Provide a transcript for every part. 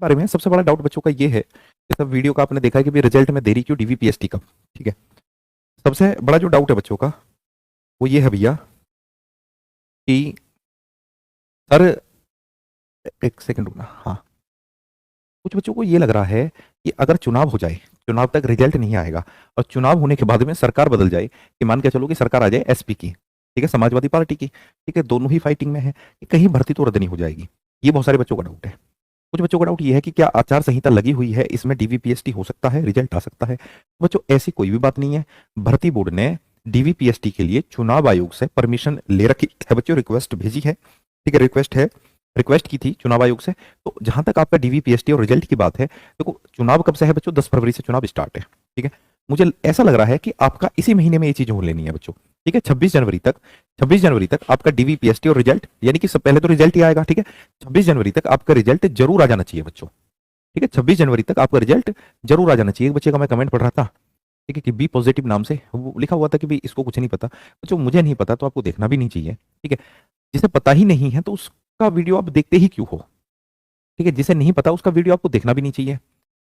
बारे में सबसे बड़ा डाउट बच्चों का ये है, जैसा वीडियो का आपने देखा है कि भी रिजल्ट में देरी क्यों, डीवीपीएसटी कब। ठीक है, सबसे बड़ा जो डाउट है बच्चों का वो ये है भैया कि सर, एक सेकंड रुकना। हाँ, कुछ बच्चों को ये लग रहा है कि अगर चुनाव हो जाए, चुनाव तक रिजल्ट नहीं आएगा और चुनाव होने के बाद में सरकार बदल जाए, कि मान के चलो कि सरकार आ जाए एसपी की, ठीक है, समाजवादी पार्टी की, ठीक है, दोनों ही फाइटिंग में है, कि कहीं भर्ती तो रद्द नहीं हो जाएगी। ये बहुत सारे बच्चों का डाउट है। कुछ बच्चों का डाउट ये है कि क्या आचार संहिता लगी हुई है, इसमें डीवीपीएसटी हो सकता है, रिजल्ट आ सकता है। बच्चों ऐसी कोई भी बात नहीं है। भर्ती बोर्ड ने डीवीपीएसटी के लिए चुनाव आयोग से परमिशन ले रखी है बच्चों, रिक्वेस्ट भेजी है, ठीक है, रिक्वेस्ट है, रिक्वेस्ट की थी चुनाव आयोग से। तो जहां तक आपका डीवीपीएसटी और रिजल्ट की बात है, देखो चुनाव कब से है बच्चों, 10 फरवरी से चुनाव स्टार्ट है। ठीक है, मुझे ऐसा लग रहा है कि आपका इसी महीने में ये चीजें हो लेनी है बच्चों। ठीक है, 26 जनवरी तक आपका डीवीपीएसटी और रिजल्ट, यानी कि सब पहले तो रिजल्ट ही आएगा। ठीक है, 26 जनवरी तक आपका रिजल्ट जरूर आ जाना चाहिए बच्चों। ठीक है, 26 जनवरी तक आपका रिजल्ट जरूर आ जाना चाहिए। एक बच्चे का मैं कमेंट पढ़ रहा था, ठीक है, कि बी पॉजिटिव नाम से वो लिखा हुआ था कि भाई इसको कुछ नहीं पता। बच्चों मुझे नहीं पता तो आपको देखना भी नहीं चाहिए। ठीक है, जिसे पता ही नहीं है तो उसका वीडियो आप देखते ही क्यों हो। ठीक है, जिसे नहीं पता उसका वीडियो आपको देखना भी नहीं चाहिए।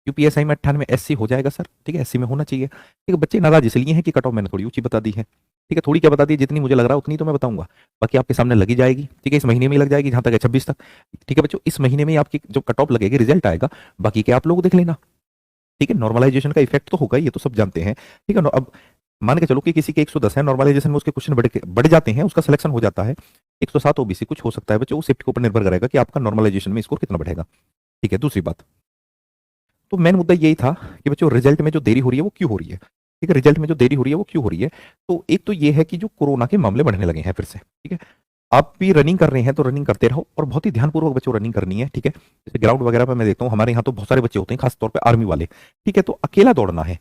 यूपीएसआई में 98 एससी हो जाएगा सर, ठीक है, एससी में होना चाहिए। ठीक है, बच्चे नाराज इसलिए हैं कि कट ऑफ मैंने थोड़ी ऊंची बता दी है। ठीक है, थोड़ी क्या बता दी, जितनी मुझे लग रहा है उतनी तो मैं बताऊंगा, बाकी आपके सामने लगी जाएगी। ठीक है, इस महीने में ही लग जाएगी जहां तक है 26 तक। ठीक है बच्चों, इस महीने में ही आपकी जो कट ऑफ लगेगी, रिजल्ट आएगा, बाकी के आप लोग देख लेना। ठीक है, नॉर्मलाइजेशन का इफेक्ट तो होगा, ये तो सब जानते हैं। ठीक है, अब मान के चलो कि किसी के 110 है, नॉर्मलाइजेशन में उसके क्वेश्चन बढ़ जाते हैं, उसका सिलेक्शन हो जाता है। 107 ओबीसी कुछ हो सकता है बच्चों, वो शिफ्ट के ऊपर निर्भर करेगा कि आपका नॉर्मलाइजेशन में स्कोर कितना बढ़ेगा। ठीक है, दूसरी बात, तो मेन मुद्दा यही था कि बच्चों रिजल्ट में जो देरी हो रही है वो क्यों हो रही है। ठीक है, रिजल्ट में जो देरी हो रही है वो क्यों हो रही है। तो एक तो ये है कि जो कोरोना के मामले बढ़ने लगे हैं फिर से। ठीक है, आप भी रनिंग कर रहे हैं तो रनिंग करते रहो, और बहुत ही ध्यानपूर्वक बच्चों रनिंग करनी है। ठीक है, जैसे ग्राउंड वगैरह पे मैं देखता हूँ हमारे यहाँ तो बहुत सारे बच्चे होते हैं, खासतौर पर आर्मी वाले। ठीक है, तो अकेला दौड़ना है,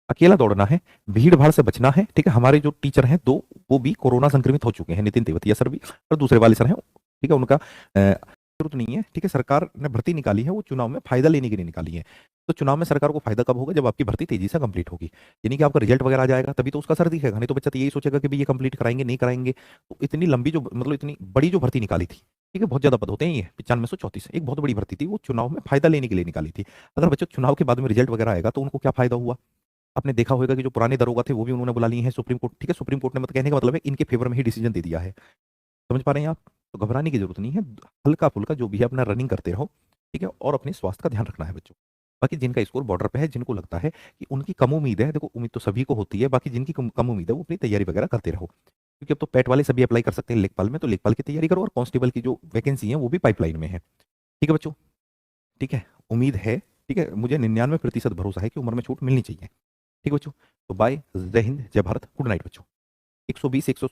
अकेला दौड़ना है, भीड़ भाड़ से बचना है। ठीक है, हमारे जो टीचर हैं दो, वो भी कोरोना संक्रमित हो चुके हैं, नितिन तेवतिया सर भी और दूसरे वाले सर हैं। ठीक है, उनका जरूरत नहीं है। ठीक है, सरकार ने भर्ती निकाली है, वो चुनाव में फायदा लेने के लिए निकाली है। तो चुनाव में सरकार को फायदा कब होगा, जब आपकी भर्ती तेजी से कंप्लीट होगी, यानी कि आपका रिजल्ट वगैरह आ जाएगा, तभी तो उसका सर दिखेगा। नहीं तो बच्चा तो यही सोचेगा कि भाई ये कंप्लीट कराएंगे नहीं कराएंगे। तो इतनी लंबी जो मतलब इतनी बड़ी जो भर्ती निकाली थी, ठीक है, बहुत ज्यादा पद होते हैं ये 9534, एक बहुत बड़ी भर्ती थी, वो चुनाव में फायदा लेने के लिए निकाली थी। अगर बच्चों चुनाव के बाद में रिजल्ट वगैरह आएगा तो उनको क्या फायदा हुआ। आपने देखा होगा कि जो पुराने दरोगा थे वो भी उन्होंने बुला लिए हैं सुप्रीम कोर्ट। ठीक है, सुप्रीम कोर्ट ने मतलब कहने का मतलब है इनके फेवर में ही डिसीजन दे दिया है। समझ पा रहे हैं आप। तो घबराने की जरूरत नहीं है, हल्का फुल्का जो भी है अपना रनिंग करते रहो। ठीक है, और अपने स्वास्थ्य का ध्यान रखना है बच्चों। बाकी जिनका स्कोर बॉर्डर पे है, जिनको लगता है कि उनकी कम उम्मीद है, देखो उम्मीद तो सभी को होती है, बाकी जिनकी कम उम्मीद है वो अपनी तैयारी वगैरह करते रहो, क्योंकि अब तो पेट वाले सभी अप्लाई कर सकते हैं लेखपाल में, तो लेखपाल की तैयारी करो, और कांस्टेबल की जो वैकेंसी है वो भी पाइपलाइन में है। ठीक है बच्चों, ठीक है, उम्मीद है। ठीक है, मुझे 99% भरोसा है कि उम्र में छूट मिलनी चाहिए। ठीक है बच्चों, तो बाय, जय हिंद, जय भारत, गुड नाइट बच्चों। 120 100